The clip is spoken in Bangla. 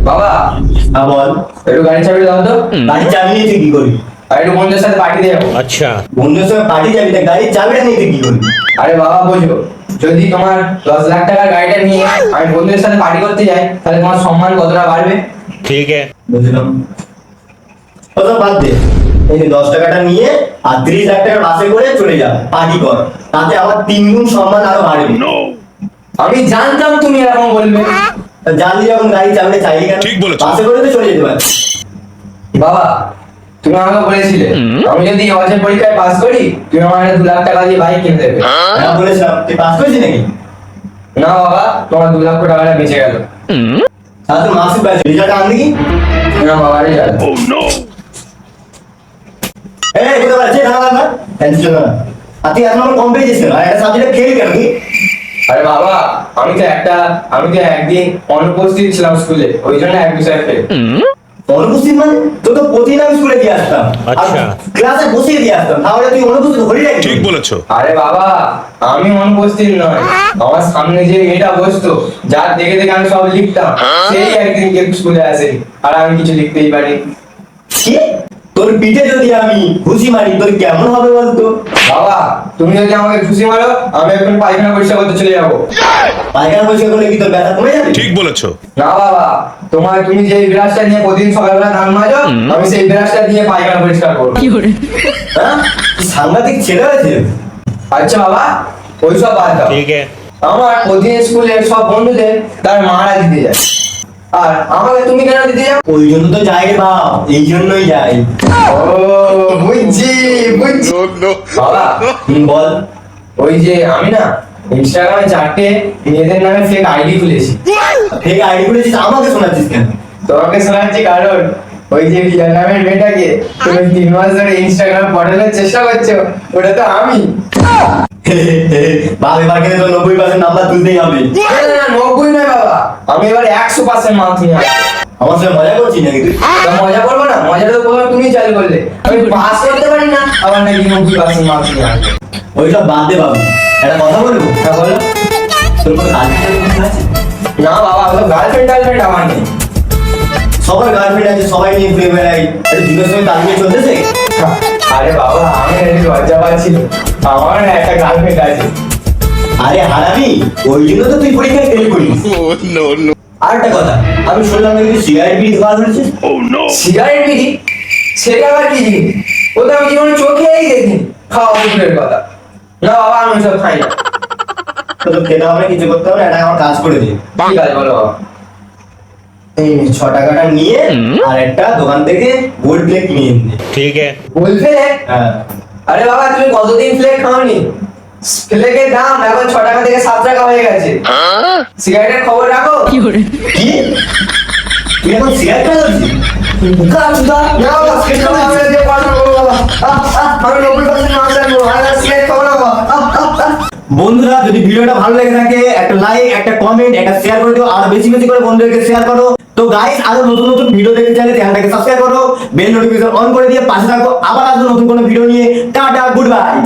বাবা হ্যাঁ বল। একটু গাড়ি চাবি দাও তো। গাড়ির চাবি নিয়ে তুই কি করবি? আর একটু বন্ধুদের সাথে পার্টিতে যাবো। अच्छा বন্ধুদের সঙ্গে পার্টি যাবি, তা গাড়ির চাবিটা নিয়ে তুই কি করবি? আরে বাবা বোঝো, যদি তোমার 10 লাখ টাকার গাড়িটা নিয়ে আমি বন্ধুদের সাথে পার্টি করতে যাই, তাহলে তোমার সম্মান কতটা বাড়বে? ठीक है বুঝলাম। ওটা বাদ দে, এই যে 10 টাকাটা নিয়ে আর 30 লাখ টাকার বাসে করে চলে যা, পার্টি কর, তাতে আমার 3 গুণ সম্মান আরো বাড়বে। আমি জানতাম তুমি এরকম বলবে। তা জানলি যখন গাড়ি চাবিটা চাইলি কেন? ঠিক বলেছো। বাসে করে তো চলে যেতে পারছিস। বাবা তুমি আমাকে বলেছিলে আমি যদি অজয় পরীক্ষায় পাস করি তুমি আমার 2 লাখ টাকা দিয়ে বাইক কিনে দেবে। হ্যাঁ বলেছিলাম, তুই পাস করেছিস নাকি? না বাবা, তোমার 2 লক্ষ টাকাটা বেঁচে গেল। তাহলে তোর মাসিক ব্যাচ রেজাল্ট আন দেখি। না বাবা, রেজাল্ট। এই কোথায় পারছিস? না টেনশন না। আর তুই এত নম্বর কম পেয়েছিস কেন? আর একটা সাবজেক্টে ফেল কেন তুই? আরে বাবা, আমি তো একদিন অনুপস্থিত ছিলাম স্কুলে, ওই জন্য এক বিষয় ফেল। অনুপস্থিত মানে? তোর তো প্রতিদিন আমি স্কুলে দিয়ে আসতাম, আচ্ছা। ক্লাসে বসিয়ে দিয়ে আসতাম, তাহলে তুই অনুপস্থিত হলি নাকি? ठीक বলেছো আরে বাবা, আমি অনুপস্থিত নয়, আমার সামনে যে মেয়েটা বসতো, যার দেখে দেখে আমি সব লিখতাম, সেই একদিন কে স্কুলে আসে আর আমি কিছু লিখতেই পারি। কি? তোর পিঠে যদি আমি ঘুষি মারি তোর কেমন হবে বলতো? বাবা তুমি যদি আমাকে খুশি মারো, আমি এখন পায়খানা পরিষ্কার করতে চলে যাবো। পায়খানা পরিষ্কার করলে কি তোর ব্যথা কমে যাবে? ঠিক বলেছো না বাবা, তুমি যে ব্রাশটা নিয়ে প্রতিদিন সকালবেলা দাঁত মাজো, আমি সেই ব্রাশটা দিয়ে পায়খানা পরিষ্কার করবো। হ্যাঁ? তুই সাংঘাতিক ছেলে হয়েছে। আচ্ছা বাবা, ওইসব বাদ দাও। ठीक है আমার প্রতিদিন স্কুলের সব বন্ধুদের তার মারা দিতে যায়, আর আমাকে তুমি কেন দিতে যাও? ওই জন্য তো যাই রে বাপ, এই জন্যই যাই। ও বুঝছি। বাবা বল। ওই যে আমি না ইনস্টাগ্রামে 4টে মেয়েদের নামে ফেক আইডি খুলেছি। ঠিক আইডি করেছিস, আমাকে শোনাচ্ছিস কেন? তোমাকে শোনাচ্ছি কারণ ওই যে রিয়া নামের মেয়েটাকে তুমি 3 মাস ধরে ইনস্টাগ্রামে পটানোর চেষ্টা করছো, ওটা তো আমি। বাপ এবার কিন্তু তোর 90% নাম্বার তুলতেই হবে। না না না, 90 নয় বাবা, আমি এবার 100% মার্কস নিয়ে আসবো। আমার সঙ্গে মজা করছিস নাকি তুই? তা মজা করবো না? মজাটা তো প্রথমে তুমি চালু করলে, আমি পাস করতে পারি না, আবার নাকি 90% মার্কস নিয়ে আসবো। ওইসব বাদ দে বাবু, একটা কথা বলবো? হ্যাঁ বলো। তোর কোনো গার্লফ্রেন্ড আছে? না বাবা, ও তো গার্লফ্রেন্ড আমার নেই। সবার গার্লফ্রেন্ড আছে, সবাই নিয়ে ঘুরে বেড়াই, একটু যুগের সঙ্গে তাল মিলিয়ে চলতেছে। আরে বাবা, আমি একটু লজ্জা পাচ্ছিল, আমার না একটা গার্লফ্রেন্ড আছে। আরে হারামি, ওই জন্য তো তুই পরীক্ষায় ফেল করিস। আর একটা কথা, আমি শুনলাম নাকি তুই সিগারেট বিড়ি খাওয়া ধরেছিস। সিগারেট বিড়ি? সেটা আবার কি জিনিস? ও তো আমি জীবনে চোখেই দেখিনি, খাওয়া দূরের কথা। না বাবা, আমি সব খাই না। তো তোর খেতে হবে না, কিছু করতে হবে না, এটা আমার কাজ করে দে। ঠিক আছে বলো বাবা। এই 6 টাকাটা নিয়ে আর একটা দোকান থেকে গোল্ড প্লেট কিনে এনে দে। ठीक है বলবে? হ্যাঁ। আরে বাবা, তুমি কতদিন ফ্লেক খাওনি? ফ্লেকের দাম এখন 6 টাকা থেকে 7 টাকা হয়ে গেছে। সিগারেটের খবর রাখো। কি? তুই এখন সিগারেট খাচ্ছিস? না বাবা, সিগারেট খাবো না, আমি যে পারবো বাবা। আমি 90% মার্কস আনবো, আর সিগারেট খাবো না বাবা। বন্ধুরা, যদি ভিডিওটা ভালো লেগে থাকে একটা লাইক, একটা কমেন্ট, একটা শেয়ার করে দিও, আর বেশি বেশি করে বন্ধুদেরকে শেয়ার করো। তো গাইস, আরো নতুন নতুন ভিডিও দেখতে চাইলে চ্যানেলটাকে সাবস্ক্রাইব করো, বেল নোটিফিকেশন অন করে দিয়ে পাশে থাকো। আবার আসবো নতুন কোনো ভিডিও নিয়ে। Tata, good bye.